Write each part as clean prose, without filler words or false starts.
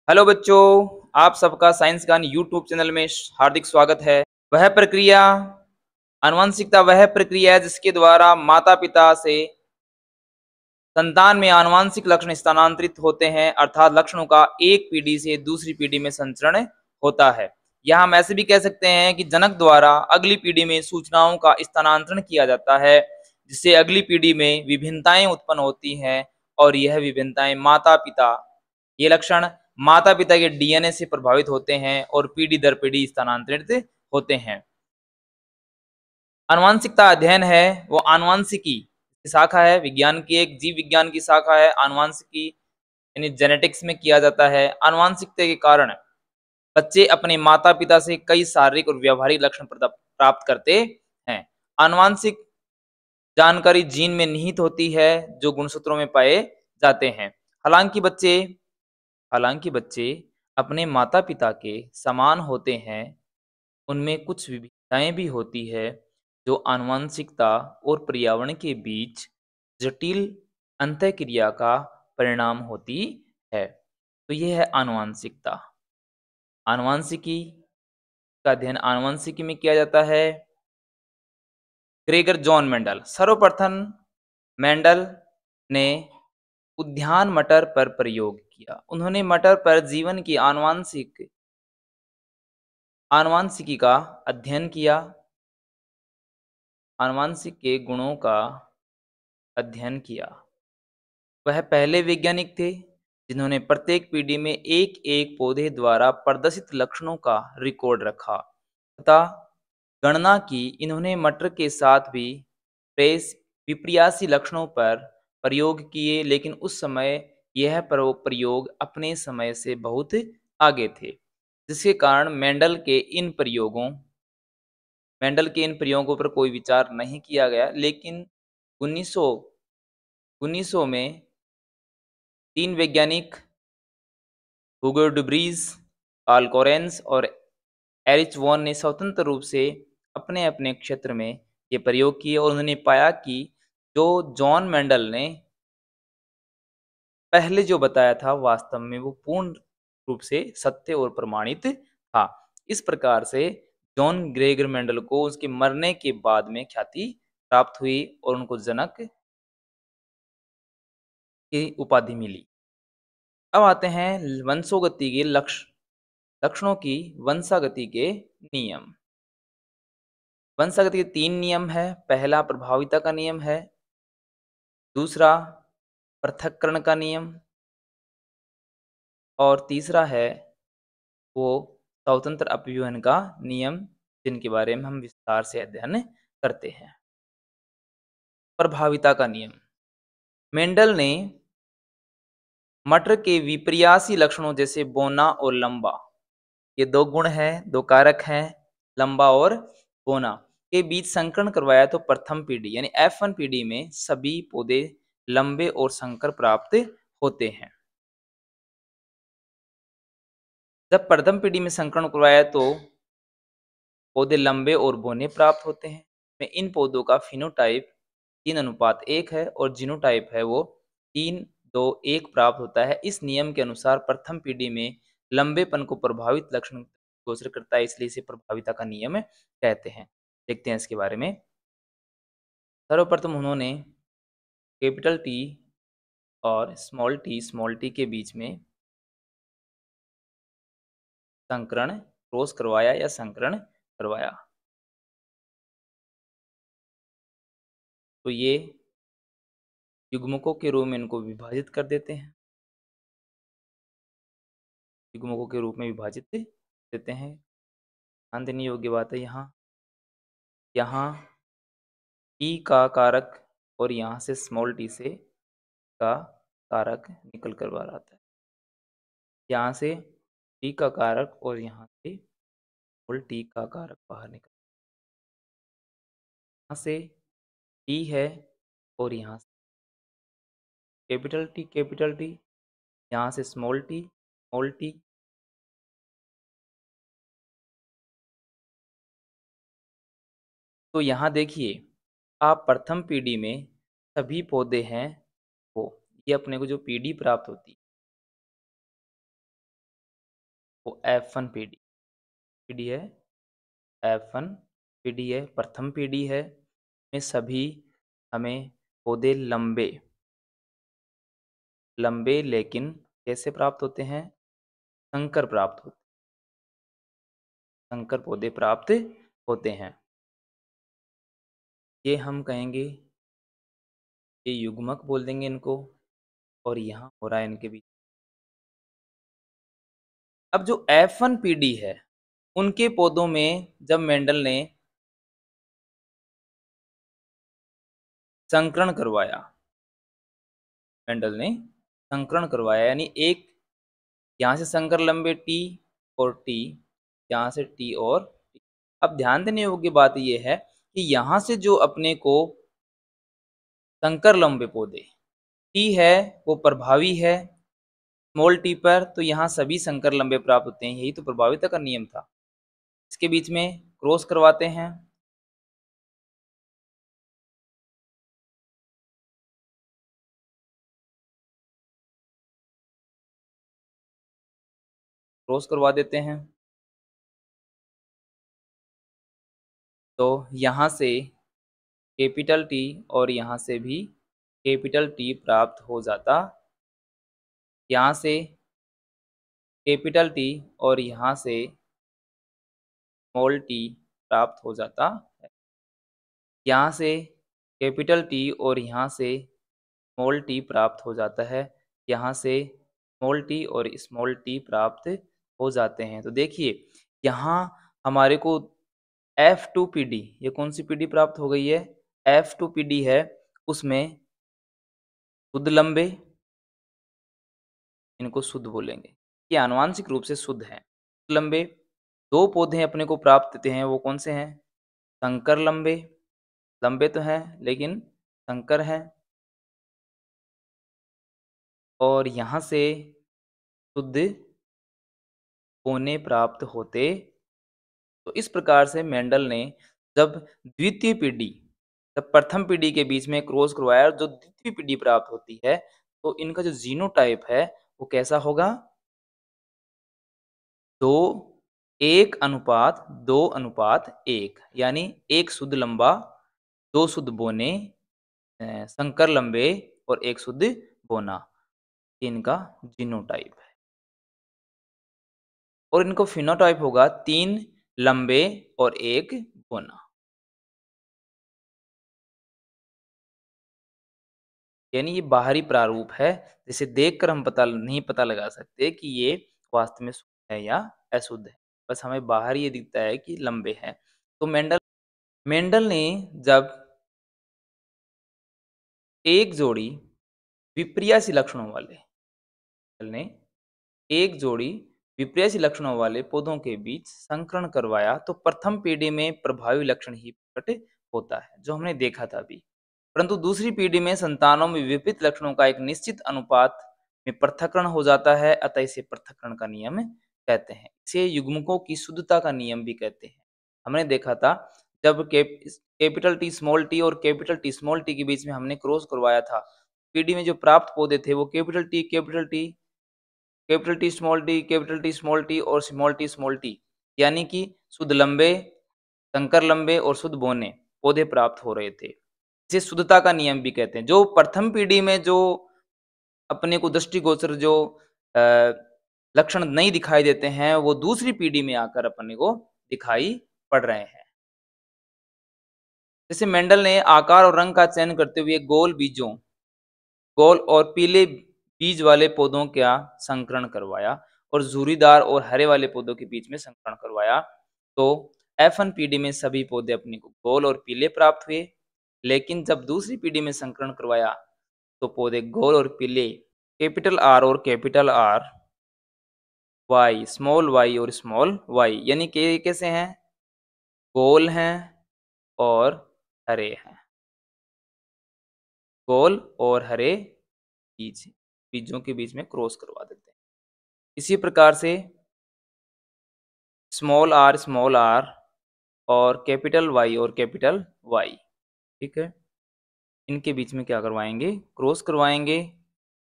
Hello बच्चों, आप सबका साइंस ज्ञान यूट्यूब चैनल में हार्दिक स्वागत है। वह प्रक्रिया आनुवंशिकता वह प्रक्रिया है जिसके द्वारा माता पिता से संतान में आनुवंशिक लक्षण स्थानांतरित होते हैं, अर्थात लक्षणों का एक पीढ़ी से दूसरी पीढ़ी में संचरण होता है। या हम ऐसे भी कह सकते हैं कि जनक द्वारा अगली पीढ़ी में सूचनाओं का स्थानांतरण किया जाता है, जिससे अगली पीढ़ी में विभिन्नताएं उत्पन्न होती हैं और यह विभिन्नताएं माता पिता ये लक्षण माता पिता के डीएनए से प्रभावित होते हैं और पीढ़ी दर पीढ़ी स्थानांतरित होते हैं। आनुवंशिकता अध्ययन है वो आनुवंशिकी की शाखा है, विज्ञान की एक जीव विज्ञान की शाखा है। आनुवंशिकी यानी जेनेटिक्स में किया जाता है। आनुवंशिकता के कारण बच्चे अपने माता पिता से कई शारीरिक और व्यवहारिक लक्षण प्राप्त करते हैं। आनुवंशिक जानकारी जीन में निहित होती है जो गुणसूत्रों में पाए जाते हैं। हालांकि बच्चे हालांकि बच्चे अपने माता पिता के समान होते हैं, उनमें कुछ विविधताएं भी होती है जो आनुवंशिकता और पर्यावरण के बीच जटिल अंतःक्रिया का परिणाम होती है। तो यह है आनुवंशिकता। आनुवंशिकी का अध्ययन आनुवंशिकी में किया जाता है। ग्रेगर जॉन मेंडल सर्वप्रथम मेंडल ने उद्यान मटर पर प्रयोग किया। उन्होंने मटर पर जीवन की आनुवंशिकी का अध्ययन किया। आनुवंशिक के गुणों का अध्ययन किया। वह पहले वैज्ञानिक थे जिन्होंने प्रत्येक पीढ़ी में एक-एक पौधे द्वारा प्रदर्शित लक्षणों का रिकॉर्ड रखा तथा गणना की। इन्होंने मटर के साथ भी प्रेस विपर्यासी लक्षणों पर प्रयोग किए, लेकिन उस समय यह प्रयोग अपने समय से बहुत आगे थे, जिसके कारण मेंडल के इन प्रयोगों पर कोई विचार नहीं किया गया। लेकिन 1900 1900 में 3 वैज्ञानिक हुगो डुब्रीज, कार्ल कोरेन्स और एरिच वॉन ने स्वतंत्र रूप से अपने-अपने क्षेत्र में ये प्रयोग किए और उन्होंने पाया कि जो जॉन मेंडल ने पहले जो बताया था वास्तव में वो पूर्ण रूप से सत्य और प्रमाणित था। इस प्रकार से जॉन ग्रेगर मेंडल को उसके मरने के बाद में ख्याति प्राप्त हुई और उनको जनक की उपाधि मिली। अब आते हैं वंशोगति के लक्षणों की वंशागति के नियम। वंशागति के 3 नियम है। पहला प्रभाविता का नियम है, दूसरा पृथक्करण का नियम और तीसरा है वो स्वतंत्र अपव्यूहन का नियम, जिनके बारे में हम विस्तार से अध्ययन करते हैं। प्रभाविता का नियम। मेंडल ने मटर के विपर्यासी लक्षणों जैसे बोना और लंबा, ये 2 गुण हैं, 2 कारक हैं, लंबा और बोना के बीच संकरण करवाया तो प्रथम पीढ़ी यानी F1 पीढ़ी में सभी पौधे लंबे और संकर प्राप्त होते हैं। जब प्रथम पीढ़ी में संकरण करवाया तो पौधे लंबे और बौने प्राप्त होते हैं। में इन पौधों का फिनोटाइप 3:1 है और जीनोटाइप है वो 3:2:1 प्राप्त होता है। इस नियम के अनुसार प्रथम पीढ़ी में लंबेपन को प्रभावित लक्षण गोचर करता है, इसलिए इसे प्रभाविता का नियम कहते हैं। देखते हैं इसके बारे में। सर्वप्रथम उन्होंने कैपिटल टी और स्मॉल टी के बीच में संकरण क्रॉस करवाया या संकरण करवाया। तो ये युग्मकों के रूप में इनको विभाजित कर देते हैं। युग्मकों के रूप में विभाजित देते हैं। ध्यान देने योग्य बात है यहाँ यहाँ टी का कारक और यहाँ से स्मॉल टी से का कारक निकल कर बाहर आता है। यहाँ से टी का कारक और यहाँ से स्मॉल टी का कारक बाहर निकल, यहाँ से टी है और यहाँ से कैपिटल टी, यहाँ से स्मॉल टी। तो यहाँ देखिए, आप प्रथम पीढ़ी में सभी पौधे हैं वो, ये अपने को जो पीढ़ी प्राप्त होती है वो F1 पीढ़ी पीढ़ी है, F1 पीढ़ी है, प्रथम पीढ़ी है। में सभी हमें पौधे लंबे लंबे लेकिन कैसे प्राप्त होते हैं? संकर प्राप्त होते संकर पौधे प्राप्त होते हैं। ये हम कहेंगे, ये युग्मक बोल देंगे इनको, और यहाँ हो रहा है इनके बीच। अब जो F1 पीढ़ी है, उनके पौधों में जब मेंडल ने संकरण करवाया, मेंडल ने संकरण करवाया, यानी एक यहाँ से संकर लंबे टी और टी, यहाँ से टी और टी। अब ध्यान देने योग्य बात यह है कि यहाँ से जो अपने को संकर लंबे पौधे टी है वो प्रभावी है स्मॉल टी पर, तो यहाँ सभी संकर लंबे प्राप्त होते हैं। यही तो प्रभाविता का नियम था। इसके बीच में क्रॉस करवाते हैं, क्रॉस करवा देते हैं, तो यहाँ से कैपिटल टी और यहाँ से भी कैपिटल टी प्राप्त हो जाता, यहाँ से कैपिटल टी और यहाँ से स्मॉल टी प्राप्त हो जाता है। यहाँ से कैपिटल टी और यहाँ से स्मॉल टी प्राप्त हो जाता है, यहाँ से स्मॉल टी और स्मॉल टी प्राप्त हो जाते हैं। तो देखिए यहाँ हमारे को F2 पीढ़ी, ये कौन सी पीढ़ी प्राप्त हो गई है? F2 पीढ़ी है, उसमें शुद्ध लंबे, इनको शुद्ध बोलेंगे, ये आनुवांशिक रूप से शुद्ध है। लंबे दो पौधे अपने को प्राप्त होते हैं, वो कौन से हैं? संकर लंबे, लंबे तो हैं लेकिन संकर हैं, और यहाँ से शुद्ध होने प्राप्त होते। तो इस प्रकार से मेंडल ने जब द्वितीय पीढ़ी, जब प्रथम पीढ़ी के बीच में क्रॉस करवाया, जो द्वितीय पीढ़ी प्राप्त होती है, तो इनका जो जीनोटाइप है वो कैसा होगा? 2:1:2:1, यानी एक शुद्ध लंबा, दो शुद्ध बोने, संकर लंबे और एक शुद्ध बोना, इनका जीनोटाइप है। और इनको फिनोटाइप होगा 3 लंबे और 1 बोना। यानी ये बाहरी प्रारूप है, जिसे देखकर हम नहीं पता लगा सकते कि ये वास्तव में शुद्ध है या अशुद्ध है। बस हमें बाहर ये दिखता है कि लंबे हैं। तो मेंडल ने जब एक जोड़ी विप्रियासी लक्षणों वाले ने एक जोड़ी विप्रेयसी लक्षणों वाले पौधों के बीच संकरण करवाया, तो प्रथम पीढ़ी में प्रभावी लक्षण ही प्रकट होता है, जो हमने देखा था अभी। परंतु दूसरी पीढ़ी में संतानों में विपरीत लक्षणों का एक निश्चित अनुपात में पृथक्करण हो जाता है, अतः इसे पृथक्करण का नियम कहते हैं। इसे युग्मकों की शुद्धता का नियम भी कहते हैं। हमने देखा था जब कैपिटल टी स्मॉल टी और कैपिटल टी स्मॉल टी के बीच में हमने क्रॉस करवाया था, पीढ़ी में जो प्राप्त पौधे थे वो capital T capital T capital T small T capital T small T और स्मॉल टी, यानी कि शुद्ध लंबे, संकर लंबे और शुद्ध बोने पौधे प्राप्त हो रहे थे। इसे शुद्धता का नियम भी कहते हैं। जो प्रथम पीढ़ी में जो अपने को दृष्टिगोचर जो लक्षण नहीं दिखाई देते हैं, वो दूसरी पीढ़ी में आकर अपने को दिखाई पड़ रहे हैं। जैसे मेंडल ने आकार और रंग का चयन करते हुए गोल और पीले बीज वाले पौधों का संकरण करवाया और झुर्रीदार और हरे वाले पौधों के बीच में संकरण करवाया, तो F1 पीढ़ी में सभी पौधे अपने को गोल और पीले प्राप्त हुए। लेकिन जब दूसरी पीढ़ी में संकरण करवाया, तो पौधे गोल और पीले कैपिटल आर और capital R, Y small Y और स्मॉल वाई, यानी कि कैसे हैं? गोल हैं और हरे हैं, गोल और हरे बीजों के बीच में क्रॉस करवा देते हैं। इसी प्रकार से स्मॉल आर और कैपिटल वाई, ठीक है, इनके बीच में क्या करवाएंगे? क्रॉस करवाएंगे।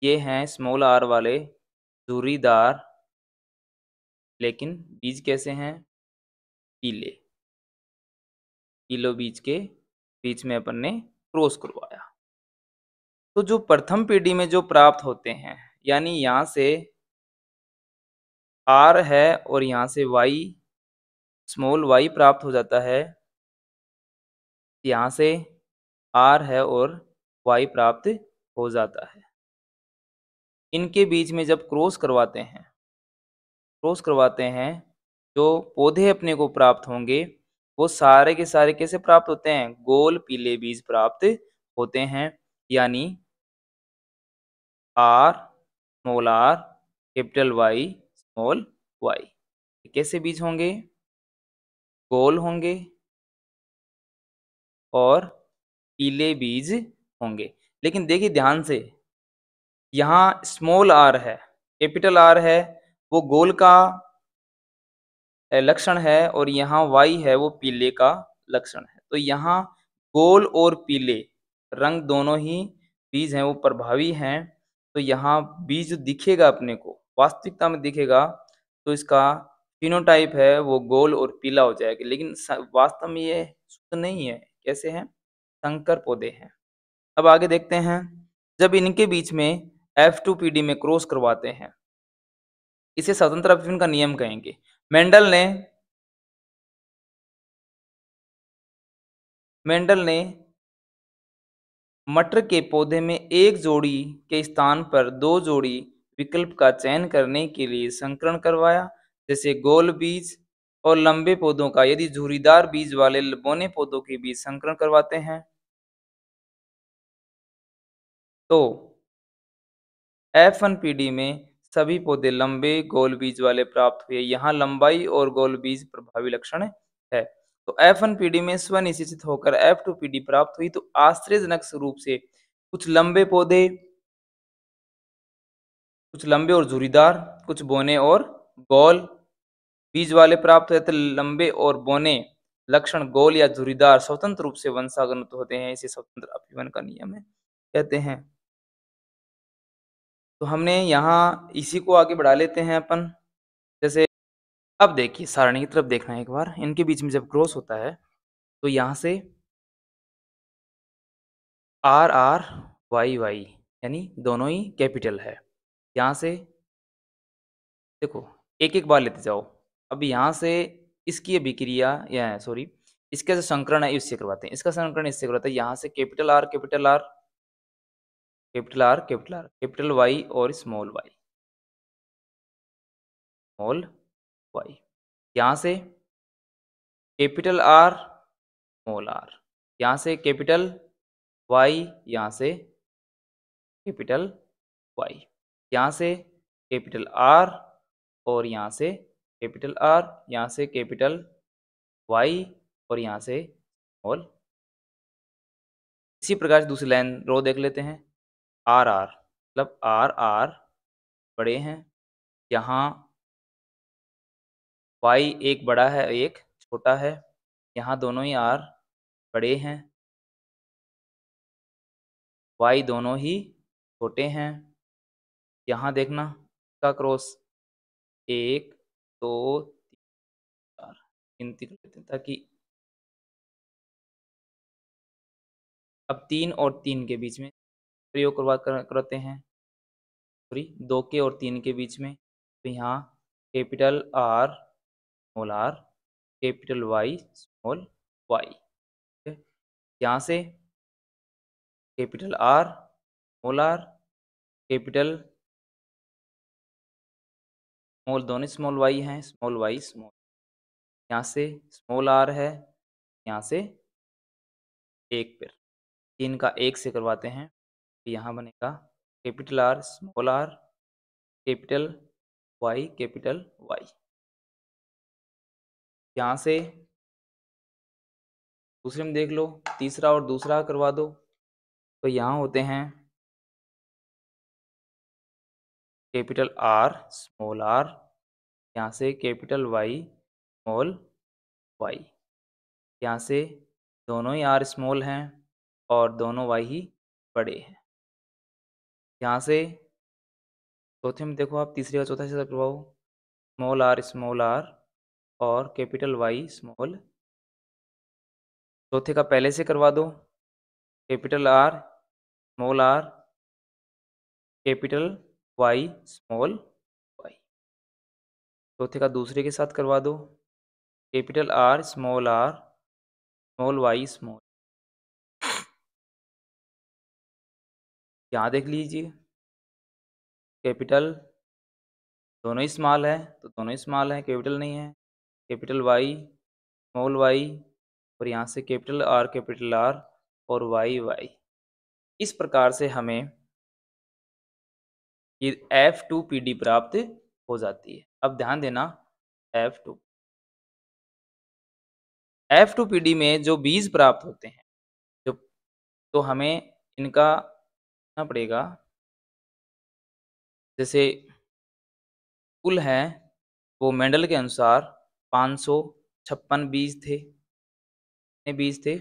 ये हैं स्मॉल आर वाले झुर्रीदार लेकिन बीज कैसे हैं? पीले। पीलो बीज के बीच में अपन ने क्रॉस करवाया। तो जो प्रथम पीढ़ी में जो प्राप्त होते हैं, यानी यहाँ से आर है और यहाँ से वाई, स्मॉल वाई प्राप्त हो जाता है। यहाँ से आर है और वाई प्राप्त हो जाता है। इनके बीच में जब क्रॉस करवाते हैं, जो पौधे अपने को प्राप्त होंगे, वो सारे के सारे कैसे प्राप्त होते हैं? गोल पीले बीज प्राप्त होते हैं। यानी R, small R, capital Y, small Y. कैसे बीज होंगे? गोल होंगे और पीले बीज होंगे। लेकिन देखिए ध्यान से, यहाँ स्मॉल आर है, कैपिटल आर है, वो गोल का लक्षण है, और यहाँ वाई है वो पीले का लक्षण है। तो यहाँ गोल और पीले रंग दोनों ही बीज हैं वो प्रभावी हैं। तो यहाँ बीज जो दिखेगा अपने को वास्तविकता में दिखेगा, तो इसका फिनोटाइप है वो गोल और पीला हो जाएगा। लेकिन वास्तव में ये शुद्ध नहीं है। कैसे हैं? संकर पौधे हैं। अब आगे देखते हैं, जब इनके बीच में F2PD में क्रॉस करवाते हैं, इसे स्वतंत्र अभिव्यंजन का नियम कहेंगे। मेंडल ने मटर के पौधे में एक जोड़ी के स्थान पर दो जोड़ी विकल्प का चयन करने के लिए संकरण करवाया। जैसे गोल बीज और लंबे पौधों का यदि झुर्रीदार बीज वाले बौने पौधों के बीच संकरण करवाते हैं, तो F1PD में सभी पौधे लंबे गोल बीज वाले प्राप्त हुए। यहाँ लंबाई और गोल बीज प्रभावी लक्षण है। तो F1PD में स्वनिषेचित होकर F2PD प्राप्त हुई। तो आश्चर्यजनक रूप से कुछ लंबे पौधे, कुछ लंबे और झुर्रीदार, कुछ बौने और गोल बीज वाले प्राप्त हुए। तो लंबे और बौने लक्षण गोल या झुर्रीदार स्वतंत्र रूप से वंशागत होते हैं। इसे स्वतंत्र अभिवन का नियम है कहते हैं। तो हमने यहाँ इसी को आगे बढ़ा लेते हैं अपन। जैसे अब देखिए सारणी की तरफ देखना है एक बार। इनके बीच में जब क्रॉस होता है, तो यहाँ से आर आर वाई वाई, यानी दोनों ही कैपिटल है। यहाँ से देखो एक एक बार लेते जाओ। अब यहाँ से इसकी अभिक्रिया या सॉरी इसका जो संकरण है इससे करवाते हैं, इसका संकरण इससे करवाते हैं। यहाँ से capital R capital R capital R capital R capital Y और स्मॉल वाई। यहाँ से कैपिटल आर स्मॉल आर, यहाँ से कैपिटल वाई, यहाँ से कैपिटल वाई, यहाँ से कैपिटल आर और यहाँ से कैपिटल आर, यहाँ से कैपिटल वाई और यहाँ से स्मॉल। इसी प्रकार से दूसरी लाइन रो देख लेते हैं। आर आर मतलब आर आर बड़े हैं, यहाँ वाई एक बड़ा है एक छोटा है, यहाँ दोनों ही आर बड़े हैं, वाई दोनों ही छोटे हैं। यहाँ देखना का क्रॉस 1 2 3 4 गिनती कर लेते हैं, ताकि अब 3 और 3 के बीच में प्रयोग करते हैं। सॉरी 2 के और 3 के बीच में। तो यहाँ capital R small R capital Y small Y. यहाँ से capital R small R capital small, दोनों स्मॉल वाई हैं, स्मॉल वाई स्मॉल। यहाँ से स्मॉल आर है, यहाँ से एक पर 3 का 1 से करवाते हैं। तो यहाँ बनेगा capital R small R capital Y. यहाँ से दूसरे में देख लो, तीसरा और दूसरा करवा दो। तो यहाँ होते हैं कैपिटल आर स्मॉल आर, यहाँ से कैपिटल वाई स्मॉल वाई। यहाँ से दोनों ही आर स्मॉल हैं और दोनों वाई ही बड़े हैं। यहाँ से चौथे में देखो आप, तीसरे का चौथा हिस्सा करवाओ। स्मॉल आर और कैपिटल वाई स्मॉल। चौथे का पहले से करवा दो, capital R small R capital Y small Y. चौथे का दूसरे के साथ करवा दो, capital R small Y small. यहाँ देख लीजिए, कैपिटल दोनों ही स्मॉल है तो दोनों ही स्मॉल है, कैपिटल नहीं है, कैपिटल वाई स्मॉल वाई और यहाँ से कैपिटल आर और वाई वाई। इस प्रकार से हमें ये F2PD प्राप्त हो जाती है। अब ध्यान देना, F2PD में जो बीज प्राप्त होते हैं, जो तो हमें इनका करना पड़ेगा। जैसे कुल हैं वो मेंडल के अनुसार 556 बीज थे। कितने बीज थे?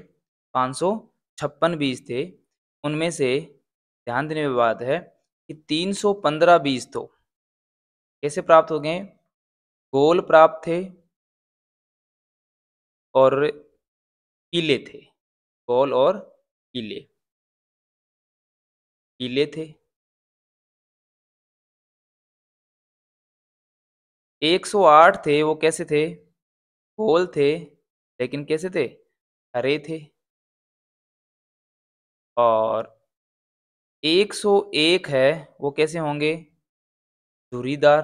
556 बीज थे। उनमें से ध्यान देने की बात है कि 315 बीज तो कैसे प्राप्त हो गए? गोल प्राप्त थे और पीले थे। गोल और पीले पीले थे। 108 थे, वो कैसे थे? गोल थे, लेकिन कैसे थे? हरे थे। और 101 है, वो कैसे होंगे? धुरीदार।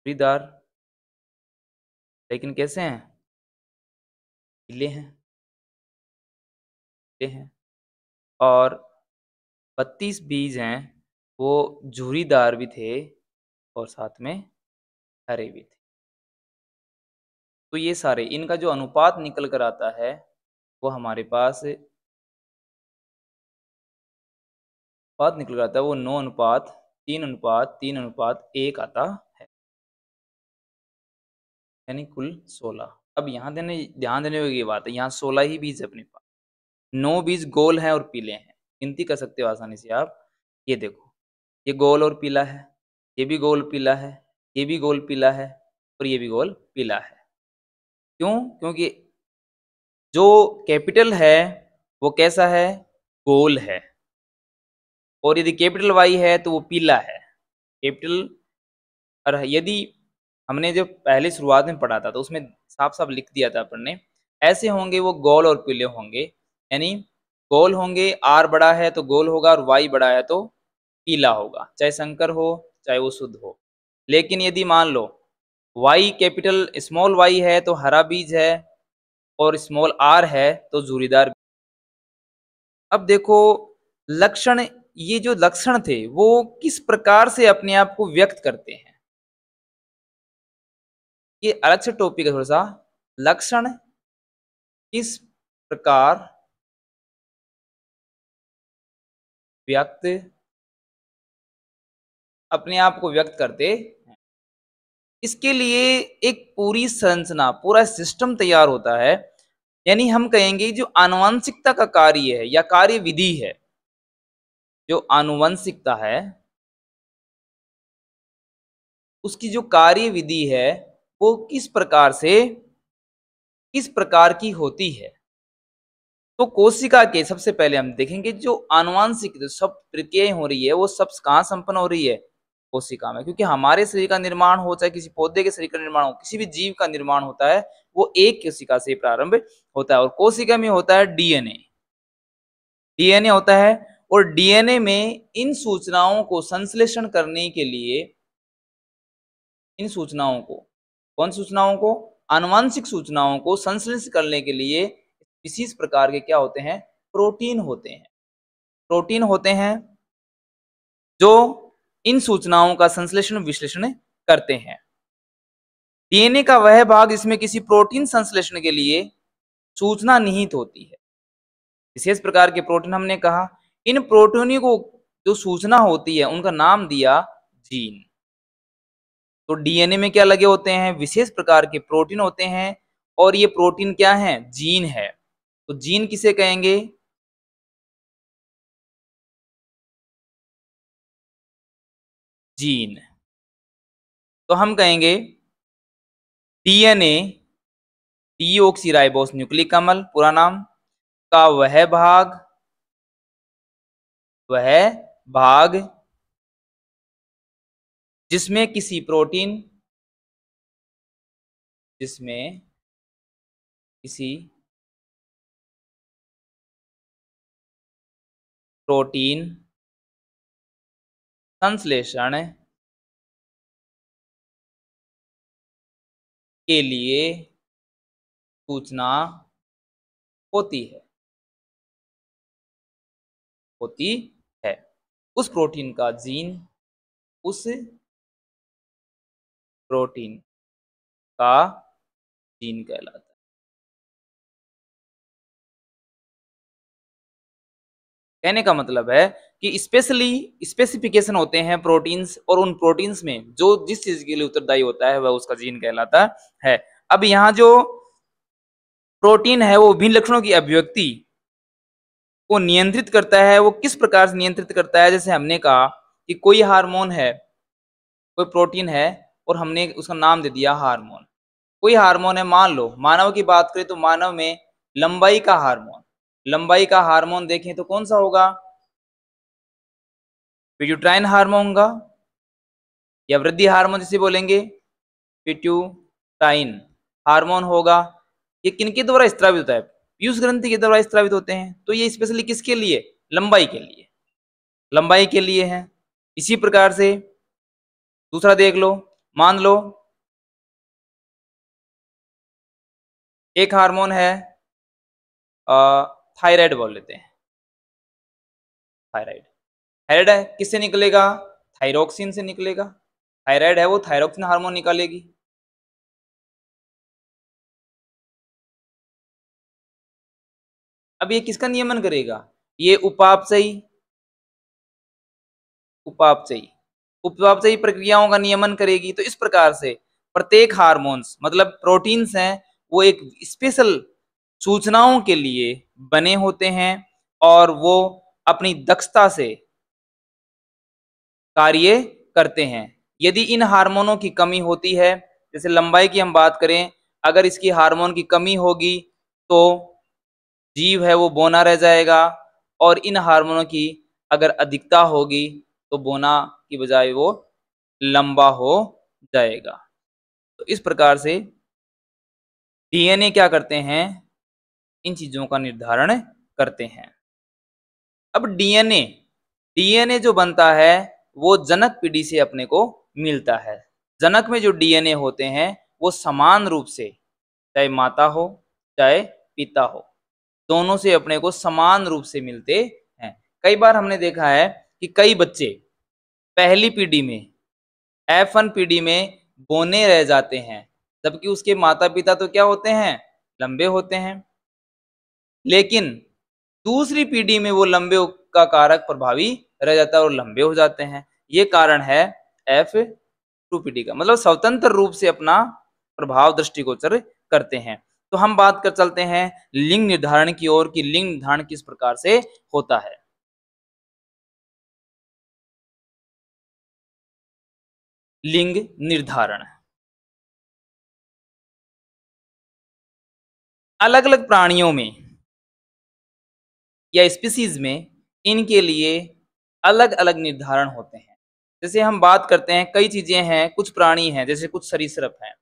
धुरीदार लेकिन कैसे हैं? पीले हैं। पीले हैं। और 32 बीज हैं, वो झुरीदार भी थे और साथ में हरे भी थे। तो ये सारे इनका जो अनुपात निकल कर आता है वो हमारे पास अनुपात निकल कर आता है, वो 9:3:3:1 आता है, यानी कुल 16। अब यहाँ ध्यान देने की बात है, यहाँ 16 ही बीज है अपने पास। 9 बीज गोल हैं और पीले हैं। गिनती कर सकते हो आसानी से आप। ये देखो, ये गोल और पीला है, ये भी गोल पीला है, ये भी गोल पीला है और ये भी गोल पीला है। क्यों? क्योंकि जो कैपिटल है वो कैसा है? गोल है। और यदि कैपिटल वाई है तो वो पीला है। कैपिटल और यदि हमने जो पहले शुरुआत में पढ़ा था तो उसमें साफ साफ लिख दिया था अपन ने, ऐसे होंगे वो गोल और पीले होंगे। यानी गोल होंगे, आर बड़ा है तो गोल होगा और वाई बड़ा है तो पीला होगा, चाहे संकर हो चाहे वो शुद्ध हो। लेकिन यदि मान लो वाई कैपिटल स्मॉल वाई है तो हरा बीज है और स्मॉल आर है तो जूरीदार। अब देखो लक्षण, ये जो लक्षण थे वो किस प्रकार से अपने आप को व्यक्त करते हैं, ये अलग से टॉपिक है थोड़ा सा। लक्षण किस प्रकार व्यक्त अपने आप को व्यक्त करते हैं, इसके लिए एक पूरी संरचना, पूरा सिस्टम तैयार होता है। यानी हम कहेंगे जो आनुवंशिकता का कार्य है या कार्य विधि है, जो आनुवंशिकता है उसकी जो कार्य विधि है वो किस प्रकार की होती है। तो कोशिका के सबसे पहले हम देखेंगे जो आनुवांशिक जो सब प्रक्रियाएं हो रही है वो सब कहाँ संपन्न हो रही है? कोशिका में। क्योंकि हमारे शरीर का निर्माण हो चाहे किसी पौधे के शरीर का निर्माण हो, किसी भी जीव का निर्माण होता है वो एक कोशिका से प्रारंभ होता है और कोशिका में होता है डीएनए। डीएनए होता है और डीएनए में इन सूचनाओं को संश्लेषण करने के लिए, इन सूचनाओं को, कौन सूचनाओं को? आनुवांशिक सूचनाओं को संश्लेषित करने के लिए विशेष प्रकार के क्या होते हैं? प्रोटीन होते हैं। प्रोटीन होते हैं जो इन सूचनाओं का संश्लेषण विश्लेषण करते हैं। डीएनए का वह भाग इसमें किसी प्रोटीन संश्लेषण के लिए सूचना निहित होती है। विशेष प्रकार के प्रोटीन हमने कहा, इन प्रोटीनों को जो सूचना होती है उनका नाम दिया जीन। तो डीएनए में क्या लगे होते हैं? विशेष प्रकार के प्रोटीन होते हैं और ये प्रोटीन क्या है? जीन है। तो जीन किसे कहेंगे? जीन। तो हम कहेंगे डीएनए डीऑक्सीराइबोस न्यूक्लिक अम्ल पूरा नाम का वह भाग जिसमें किसी प्रोटीन संश्लेषण के लिए सूचना होती है उस प्रोटीन का जीन उस प्रोटीन का जीन कहलाता है। कहने का मतलब है कि स्पेसिफिकेशन होते हैं प्रोटीन्स, और उन प्रोटीन्स में जो जिस चीज के लिए उत्तरदायी होता है वह उसका जीन कहलाता है। अब यहाँ जो प्रोटीन है वो विभिन्न लक्षणों की अभिव्यक्ति को नियंत्रित करता है। वो किस प्रकार से नियंत्रित करता है? जैसे हमने कहा कि कोई हार्मोन है, कोई प्रोटीन है और हमने उसका नाम दे दिया हार्मोन। कोई हार्मोन है, मान लो मानव की बात करें तो मानव में लंबाई का हार्मोन देखें तो कौन सा होगा? पिट्यूटाइन हार्मोन होगा, या वृद्धि हार्मोन जिसे बोलेंगे पिट्यूटाइन हार्मोन होगा। ये किनके द्वारा स्त्रावित होता है? पीयूष ग्रंथि के द्वारा स्त्रावित होते हैं। तो ये स्पेशली किसके लिए? लंबाई के लिए है। इसी प्रकार से दूसरा देख लो, मान लो एक हार्मोन है थायराइड बोल लेते हैं। थायराइड है किससे निकलेगा? थायरोक्सिन से निकलेगा। थायराइड है वो थायरोक्सिन हार्मोन निकालेगी। अब ये किसका नियमन करेगा? ये उपापचयी प्रक्रियाओं का नियमन करेगी। तो इस प्रकार से प्रत्येक हार्मोन्स मतलब प्रोटीन्स हैं वो एक स्पेशल सूचनाओं के लिए बने होते हैं और वो अपनी दक्षता से कार्य करते हैं। यदि इन हार्मोनों की कमी होती है, जैसे लंबाई की हम बात करें, अगर इसकी हार्मोन की कमी होगी तो जीव है वो बौना रह जाएगा, और इन हार्मोनों की अगर अधिकता होगी तो बौना की बजाय वो लंबा हो जाएगा। तो इस प्रकार से डीएनए क्या करते हैं? इन चीजों का निर्धारण करते हैं। अब डीएनए जो बनता है वो जनक पीढ़ी से अपने को मिलता है। जनक में जो डीएनए होते हैं वो समान रूप से, चाहे माता हो चाहे पिता हो, दोनों से अपने को समान रूप से मिलते हैं। कई बार हमने देखा है कि कई बच्चे पहली पीढ़ी में F1 पीढ़ी में बौने रह जाते हैं, जबकि उसके माता पिता तो क्या होते हैं? लंबे होते हैं। लेकिन दूसरी पीढ़ी में वो लंबे का कारक प्रभावी रह जाता है और लंबे हो जाते हैं। ये कारण है F2 पीढ़ी का, मतलब स्वतंत्र रूप से अपना प्रभाव दृष्टिगोचर करते हैं। तो हम बात कर चलते हैं लिंग निर्धारण की ओर कि लिंग निर्धारण किस प्रकार से होता है। लिंग निर्धारण अलग अलग प्राणियों में या स्पीसीज में इनके लिए अलग अलग निर्धारण होते हैं। जैसे हम बात करते हैं, कई चीजें हैं, कुछ प्राणी हैं, जैसे कुछ सरीसृप हैं,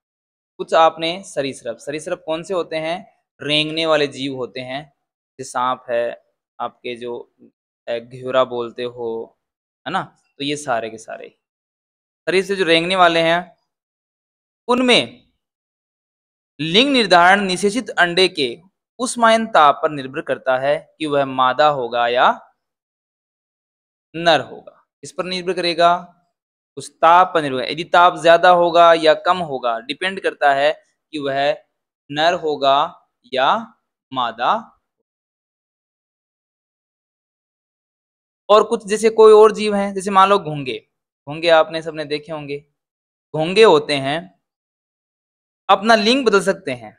कुछ आपने सरीसृप कौन से होते हैं? रेंगने वाले जीव होते हैं। जैसे सांप है, आपके जो घेवरा बोलते हो, है ना? तो ये सारे के सारे शरीर से जो रेंगने वाले हैं, उनमें लिंग निर्धारण निषेचित अंडे के उष्मायन ताप पर निर्भर करता है कि वह मादा होगा या नर होगा। इस पर निर्भर करेगा, उस ताप पर निर्भर। यदि ताप ज्यादा होगा या कम होगा डिपेंड करता है कि वह नर होगा या मादा। और कुछ जैसे कोई और जीव हैं, जैसे मान लो घोंगे आपने सबने देखे होंगे। घोंगे होते हैं, अपना लिंग बदल सकते हैं।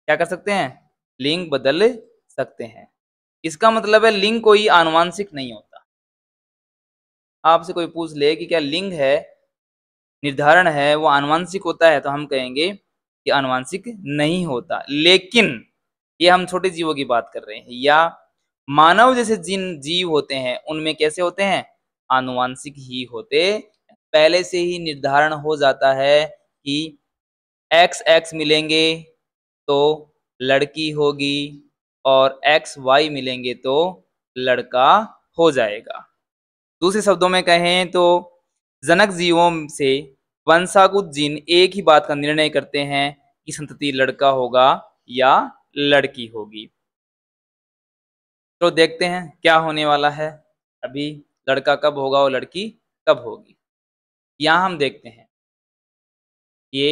क्या कर सकते हैं? लिंग बदल सकते हैं। इसका मतलब है लिंग कोई आनुवांशिक नहीं होता। आपसे कोई पूछ ले कि क्या लिंग है निर्धारण है वो आनुवंशिक होता है, तो हम कहेंगे कि आनुवंशिक नहीं होता। लेकिन ये हम छोटे जीवों की बात कर रहे हैं, या मानव जैसे जिन जीव होते हैं उनमें कैसे होते हैं, आनुवंशिक ही होते, पहले से ही निर्धारण हो जाता है कि एक्स एक्स मिलेंगे तो लड़की होगी और एक्स वाई मिलेंगे तो लड़का हो जाएगा। दूसरे शब्दों में कहें तो जनक जीवों से वंशागुत जीन एक ही बात का निर्णय करते हैं कि संतति लड़का होगा या लड़की होगी। तो देखते हैं क्या होने वाला है, अभी लड़का कब होगा और लड़की कब होगी। यहाँ हम देखते हैं ये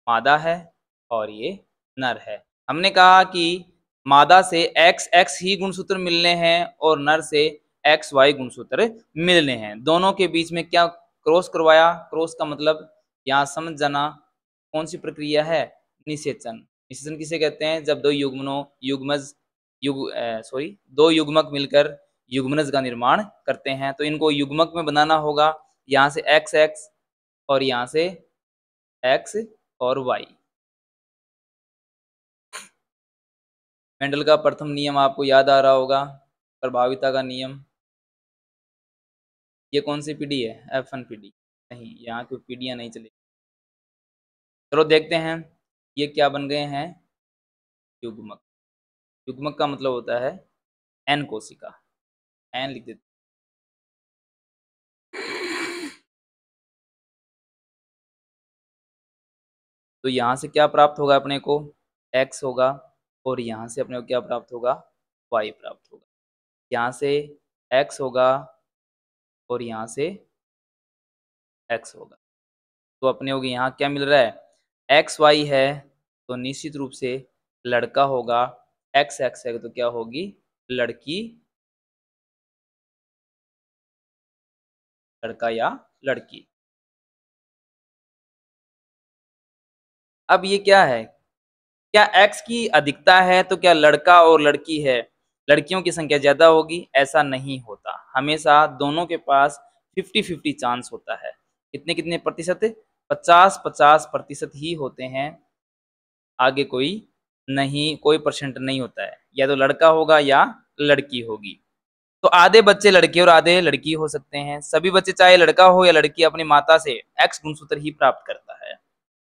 मादा है और ये नर है। हमने कहा कि मादा से एक्स एक्स ही गुणसूत्र मिलने हैं और नर से एक्स वाई गुणसूत्र मिलने हैं। दोनों के बीच में क्या क्रॉस करवाया, क्रॉस का मतलब यहाँ समझ जाना कौन सी प्रक्रिया है, निषेचन। निषेचन किसे कहते हैं, जब दो दो युग्मक मिलकर युग्मनज का निर्माण करते हैं, तो इनको युग्मक में बनाना होगा। यहाँ से एक्स एक्स और यहाँ से एक्स और वाई। मेंडल का प्रथम नियम आपको याद आ रहा होगा, प्रभाविता का नियम। ये कौन सी पीढ़ी है, F1 पीढ़ी। नहीं, यहाँ की पीढ़ियां नहीं चलेगी। चलो देखते हैं ये क्या बन गए हैं, युग्मक। युग्मक का मतलब होता है एन कोशिका, एन लिख देते। तो यहाँ से क्या प्राप्त होगा अपने को, एक्स होगा, और यहाँ से अपने को क्या प्राप्त होगा, वाई प्राप्त होगा। यहाँ से एक्स होगा और यहाँ से एक्स होगा, तो अपने को यहाँ क्या मिल रहा है, एक्स वाई है तो निश्चित रूप से लड़का होगा, एक्स एक्स है तो क्या होगी, लड़की, लड़का या लड़की। अब ये क्या है, क्या x की अधिकता है तो क्या लड़का और लड़की है, लड़कियों की संख्या ज्यादा होगी, ऐसा नहीं होता। हमेशा दोनों के पास 50-50 चांस होता है। कितने कितने प्रतिशत, 50-50% ही होते हैं, आगे कोई नहीं, कोई परसेंट नहीं होता है, या तो लड़का होगा या लड़की होगी। तो आधे बच्चे लड़के और आधे लड़की हो सकते हैं। सभी बच्चे चाहे लड़का हो या लड़की अपनी माता से एक्स गुणसूत्र ही प्राप्त करता है,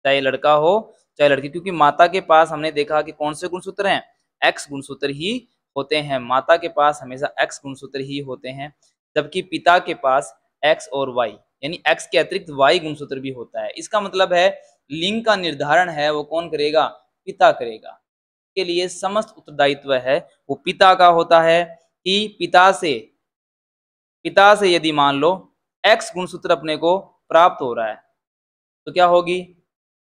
चाहे लड़का हो चाहे लड़की, क्योंकि माता के पास हमने देखा कि कौन से गुणसूत्र हैं, एक्स गुणसूत्र ही होते हैं। माता के पास हमेशा एक्स गुणसूत्र ही होते हैं, जबकि पिता के पास एक्स और वाई, यानी एक्स के अतिरिक्त वाई गुणसूत्र भी होता है। इसका मतलब है लिंग का निर्धारण है वो कौन करेगा, पिता करेगा। के लिए समस्त उत्तरदायित्व है वो पिता का होता है कि पिता से यदि मान लो एक्स गुणसूत्र अपने को प्राप्त हो रहा है तो क्या होगी,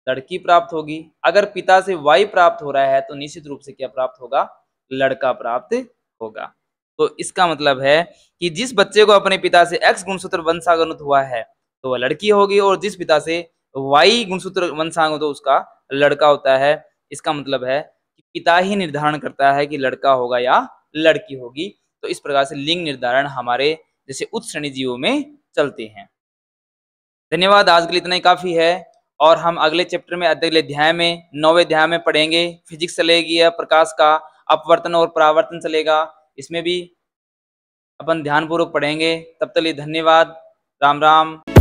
लड़की प्राप्त होगी। अगर पिता से वाई प्राप्त हो रहा है तो निश्चित रूप से क्या प्राप्त होगा, लड़का प्राप्त होगा। तो इसका मतलब है कि जिस बच्चे को अपने पिता से एक्स गुणसूत्र वंशानुगत हुआ है तो वह लड़की होगी, और जिस पिता से वाई गुणसूत्र वंशानुगत हो उसका लड़का होता है। इसका मतलब है कि पिता ही निर्धारण करता है कि लड़का होगा या लड़की होगी। तो इस प्रकार से लिंग निर्धारण हमारे जैसे उच्च श्रेणी जीवों में चलते हैं। धन्यवाद, आज के लिए इतना ही काफी है। और हम अगले चैप्टर में, अगले अध्याय में, 9वें अध्याय में पढ़ेंगे, फिजिक्स चलेगी या प्रकाश का अपवर्तन और परावर्तन चलेगा, इसमें भी अपन ध्यानपूर्वक पढ़ेंगे। तब तक लिए धन्यवाद, राम राम।